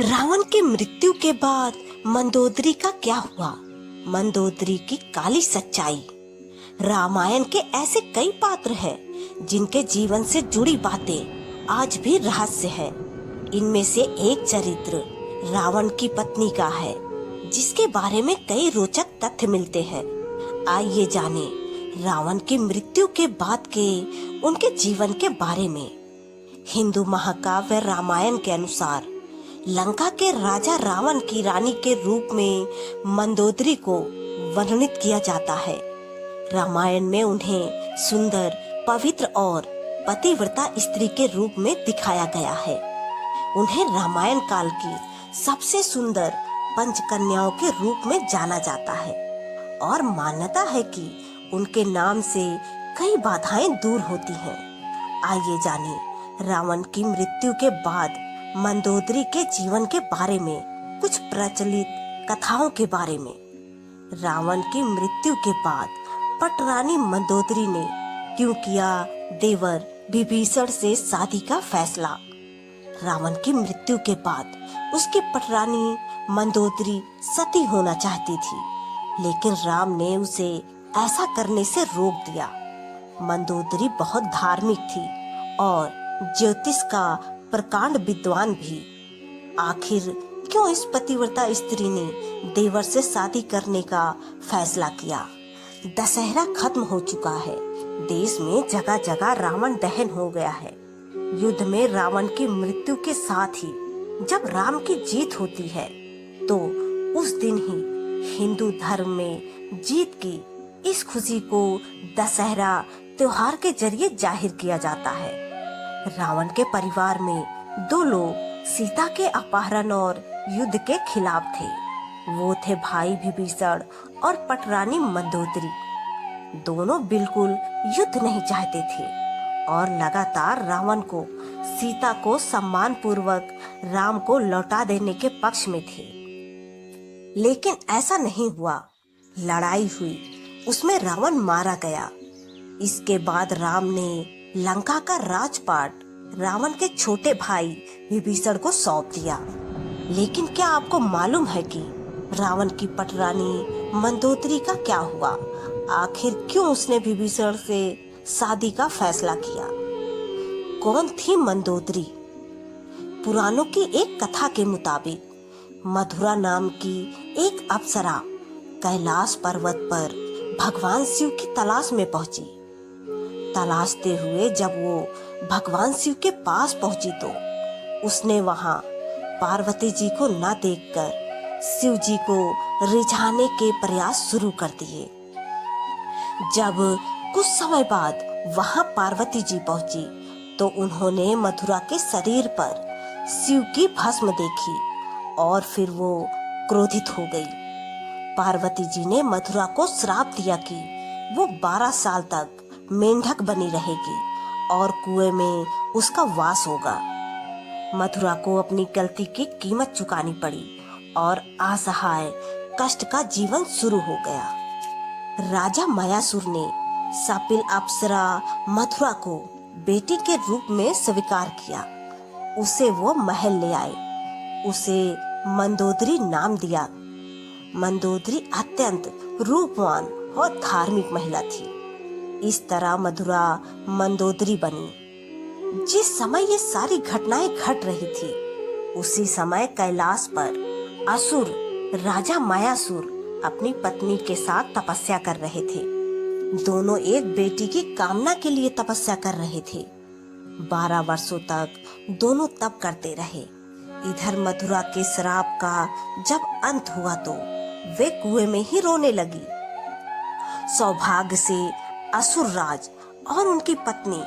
रावण के मृत्यु के बाद मंदोदरी का क्या हुआ? मंदोदरी की काली सच्चाई। रामायण के ऐसे कई पात्र हैं जिनके जीवन से जुड़ी बातें आज भी रहस्य है। इनमें से एक चरित्र रावण की पत्नी का है, जिसके बारे में कई रोचक तथ्य मिलते हैं। आइए जाने रावण की मृत्यु के बाद के उनके जीवन के बारे में। हिंदू महाकाव्य रामायण के अनुसार लंका के राजा रावण की रानी के रूप में मंदोदरी को वर्णित किया जाता है। रामायण में उन्हें सुंदर, पवित्र और पतिव्रता स्त्री के रूप में दिखाया गया है। उन्हें रामायण काल की सबसे सुंदर पंचकन्याओं के रूप में जाना जाता है और मान्यता है कि उनके नाम से कई बाधाएं दूर होती हैं। आइए जानें रावण की मृत्यु के बाद मंदोदरी के जीवन के बारे में कुछ प्रचलित कथाओं के बारे में। रावण की मृत्यु के बाद पटरानी मंदोदरी ने क्यों किया देवर विभीषण से शादी का फैसला? रावण की मृत्यु के बाद उसकी पटरानी मंदोदरी सती होना चाहती थी, लेकिन राम ने उसे ऐसा करने से रोक दिया। मंदोदरी बहुत धार्मिक थी और ज्योतिष का प्रकांड विद्वान भी। आखिर क्यों इस पतिव्रता स्त्री ने देवर से शादी करने का फैसला किया? दशहरा खत्म हो चुका है। देश में जगह जगह रावण दहन हो गया है। युद्ध में रावण की मृत्यु के साथ ही जब राम की जीत होती है, तो उस दिन ही हिंदू धर्म में जीत की इस खुशी को दशहरा त्योहार के जरिए जाहिर किया जाता है। रावण के परिवार में दो लोग सीता के अपहरण और युद्ध के खिलाफ थे। वो थे भाई विभीषण और पटरानी मंदोदरी। दोनों बिल्कुल युद्ध नहीं चाहते थे और लगातार रावण को सीता को सम्मान पूर्वक राम को लौटा देने के पक्ष में थे। लेकिन ऐसा नहीं हुआ। लड़ाई हुई, उसमें रावण मारा गया। इसके बाद राम ने लंका का राजपाट रावण के छोटे भाई विभीषण को सौंप दिया। लेकिन क्या आपको मालूम है कि रावण की पटरानी मंदोदरी का क्या हुआ? आखिर क्यों उसने विभीषण से शादी का फैसला किया? कौन थी मंदोदरी? पुराणों की एक कथा के मुताबिक मधुरा नाम की एक अप्सरा कैलाश पर्वत पर भगवान शिव की तलाश में पहुंची। तलाशते हुए जब वो भगवान शिव के पास पहुंची, तो उसने वहां पार्वती जी को न देखकर शिव जी को रिझाने के प्रयास शुरू कर दिए। जब कुछ समय बाद वहां पार्वती जी पहुंची, तो उन्होंने मथुरा के शरीर पर शिव की भस्म देखी और फिर वो क्रोधित हो गई। पार्वती जी ने मथुरा को श्राप दिया कि वो 12 साल तक मेंढक बनी रहेगी और कुएं में उसका वास होगा। मथुरा को अपनी गलती की कीमत चुकानी पड़ी और असहाय कष्ट का जीवन शुरू हो गया। राजा मायासुर ने शापिल अप्सरा मथुरा को बेटी के रूप में स्वीकार किया। उसे वो महल ले आए। उसे मंदोदरी नाम दिया। मंदोदरी अत्यंत रूपवान और धार्मिक महिला थी। इस तरह मधुरा मंदोदरी बनी। जिस समय ये सारी घटनाएं घट रही थी, उसी समय कैलाश पर असुर राजा मायासुर अपनी पत्नी के साथ तपस्या कर रहे थे। दोनों एक बेटी की कामना के लिए तपस्या कर रहे थे। 12 वर्षों तक दोनों तप करते रहे। इधर मथुरा के श्राप का जब अंत हुआ, तो वे कुएं में ही रोने लगी। सौभाग्य से असुर राज और उनकी पत्नी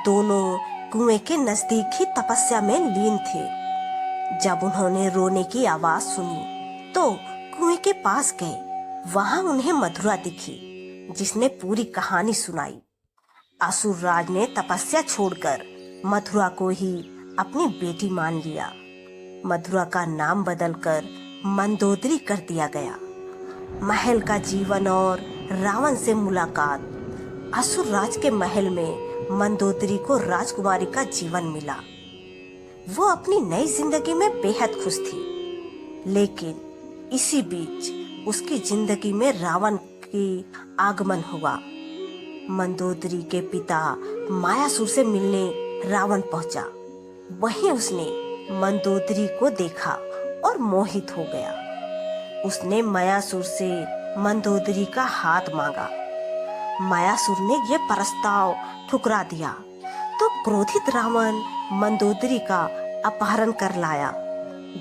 दोनों कुएं के नजदीक ही तपस्या में लीन थे। जब उन्होंने रोने की आवाज सुनी, तो कुएं के पास गए। वहां उन्हें मथुरा दिखी, जिसने पूरी कहानी सुनाई। असुर राज ने तपस्या छोड़कर मथुरा को ही अपनी बेटी मान लिया। मथुरा का नाम बदलकर मंदोदरी कर दिया गया। महल का जीवन और रावण से मुलाकात। असुर राज के महल में मंदोदरी को राजकुमारी का जीवन मिला। वो अपनी नई जिंदगी में बेहद खुश थी। लेकिन इसी बीच उसकी जिंदगी में रावण की आगमन हुआ। मंदोदरी के पिता मायासुर से मिलने रावण पहुंचा। वहीं उसने मंदोदरी को देखा और मोहित हो गया। उसने मायासुर से मंदोदरी का हाथ मांगा। मायासुर ने यह प्रस्ताव ठुकरा दिया तो क्रोधित रावण मंदोदरी का अपहरण कर लाया।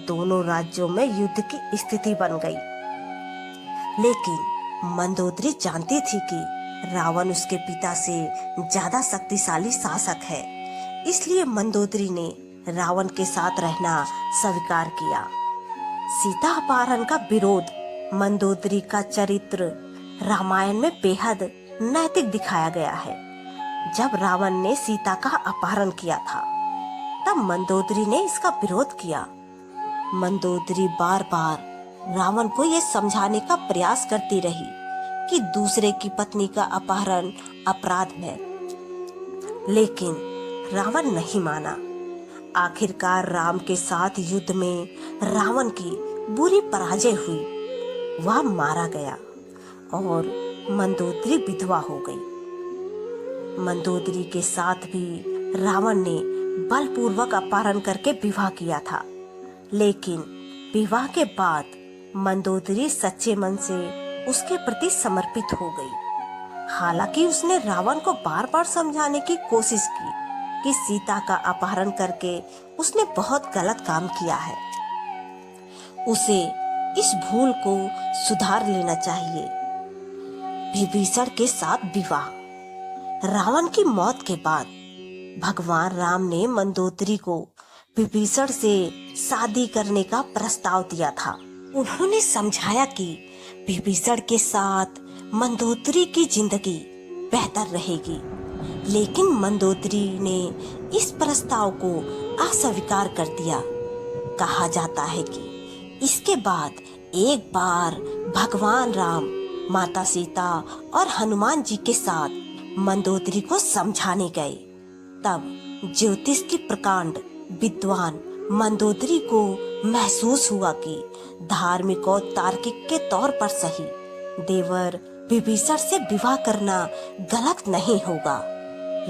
दोनों राज्यों में युद्ध की स्थिति बन गई। लेकिन मंदोदरी जानती थी कि रावण उसके पिता से ज्यादा शक्तिशाली शासक है, इसलिए मंदोदरी ने रावण के साथ रहना स्वीकार किया। सीता अपहरण का विरोध। मंदोदरी का चरित्र रामायण में बेहद नैतिक दिखाया गया है। जब रावण ने सीता का अपहरण किया था, तब मंदोदरी ने इसका विरोध किया। मंदोदरी बार बार रावण को यह समझाने का प्रयास करती रही कि दूसरे की पत्नी का अपहरण अपराध है, लेकिन रावण नहीं माना। आखिरकार राम के साथ युद्ध में रावण की बुरी पराजय हुई। वह मारा गया और मंदोदरी विधवा हो गई। मंदोदरी के साथ भी रावण ने बलपूर्वक अपहरण करके विवाह किया था। लेकिन विवाह के बाद मंदोदरी सच्चे मन से उसके प्रति समर्पित हो गई। हालांकि उसने रावण को बार बार समझाने की कोशिश की कि सीता का अपहरण करके उसने बहुत गलत काम किया है, उसे इस भूल को सुधार लेना चाहिए। विभीषण के साथ विवाह। रावण की मौत के बाद भगवान राम ने मंदोदरी को विभीषण से शादी करने का प्रस्ताव दिया था। उन्होंने समझाया कि विभीषण के साथ मंदोदरी की जिंदगी बेहतर रहेगी, लेकिन मंदोदरी ने इस प्रस्ताव को अस्वीकार कर दिया। कहा जाता है कि इसके बाद एक बार भगवान राम, माता सीता और हनुमान जी के साथ मंदोदरी को समझाने गए। तब ज्योतिष की प्रकांड विद्वान मंदोदरी को महसूस हुआ कि धार्मिक और तार्किक के तौर पर सही देवर विभीषण से विवाह करना गलत नहीं होगा।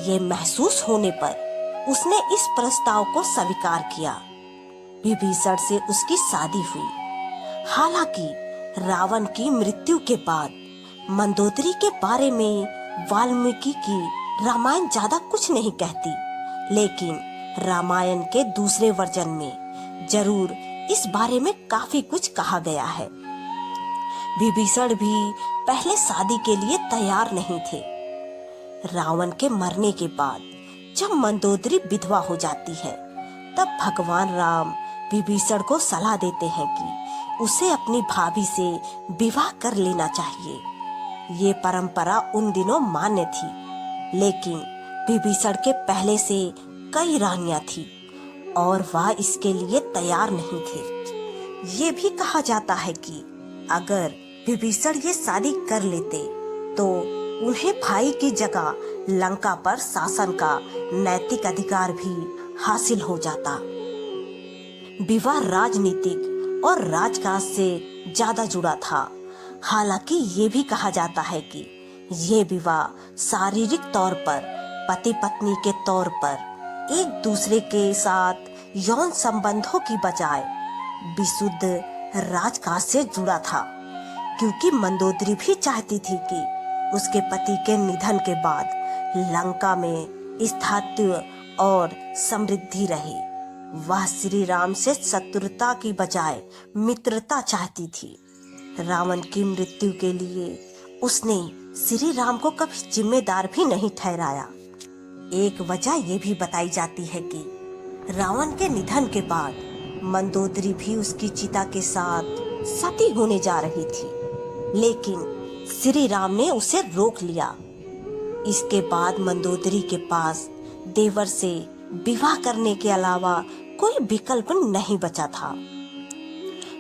ये महसूस होने पर उसने इस प्रस्ताव को स्वीकार किया। विभीषण से उसकी शादी हुई। हालांकि रावण की मृत्यु के बाद मंदोदरी के बारे में वाल्मीकि की रामायण ज्यादा कुछ नहीं कहती, लेकिन रामायण के दूसरे वर्जन में जरूर इस बारे में काफी कुछ कहा गया है। विभीषण भी पहले शादी के लिए तैयार नहीं थे। रावण के मरने के बाद जब मंदोदरी विधवा हो जाती है, तब भगवान राम विभीषण को सलाह देते हैं कि उसे अपनी भाभी से विवाह कर लेना चाहिए। ये परंपरा उन दिनों मान्य थी, लेकिन विभीषण के पहले से कई रानियां थी और वह इसके लिए तैयार नहीं थे। ये भी कहा जाता है कि अगर विभीषण ये शादी कर लेते तो उन्हें भाई की जगह लंका पर शासन का नैतिक अधिकार भी हासिल हो जाता। विवाह राजनीतिक और राजकाज से ज्यादा जुड़ा था। हालांकि ये भी कहा जाता है कि ये विवाह शारीरिक तौर पर पति पत्नी के तौर पर एक दूसरे के साथ यौन संबंधों की बजाय विशुद्ध राजकाज से जुड़ा था, क्योंकि मंदोदरी भी चाहती थी कि उसके पति के निधन के बाद लंका में स्थायित्व और समृद्धि रहे। वह श्री राम से शत्रुता की बजाय मित्रता चाहती थी। रावण की मृत्यु के लिए उसने श्री राम को कभी जिम्मेदार भी नहीं ठहराया। एक वजह यह भी बताई जाती है कि रावण के निधन के बाद मंदोदरी भी उसकी चिता के साथ सती होने जा रही थी, लेकिन श्री राम ने उसे रोक लिया। इसके बाद मंदोदरी के पास देवर से विवाह करने के अलावा कोई विकल्प नहीं बचा था।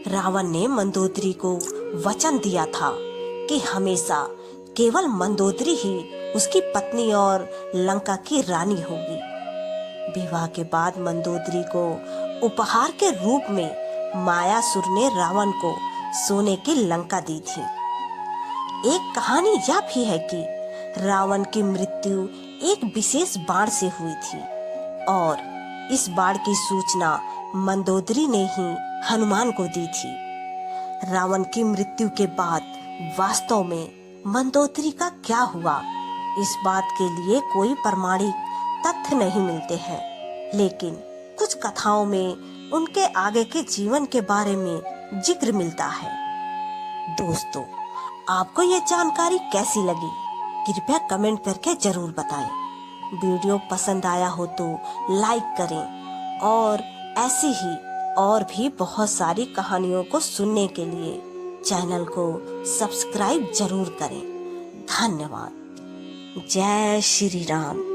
रावण ने मंदोदरी को वचन दिया था कि हमेशा केवल मंदोदरी ही उसकी पत्नी और लंका की रानी होगी। विवाह के बाद मंदोदरी को उपहार के रूप में मायासुर ने रावण को सोने की लंका दी थी। एक कहानी यह भी है कि रावण की मृत्यु एक विशेष बाण से हुई थी और इस बाण की सूचना मंदोदरी ने ही हनुमान को दी थी। रावण की मृत्यु के बाद वास्तव में मंदोदरी का क्या हुआ, इस बात के लिए कोई प्रमाणिक तथ्य नहीं मिलते हैं, लेकिन कुछ कथाओं में उनके आगे के जीवन के बारे में जिक्र मिलता है। दोस्तों, आपको ये जानकारी कैसी लगी? कृपया कमेंट करके जरूर बताएं। वीडियो पसंद आया हो तो लाइक करें और ऐसी ही और भी बहुत सारी कहानियों को सुनने के लिए चैनल को सब्सक्राइब जरूर करें। धन्यवाद। जय श्री राम।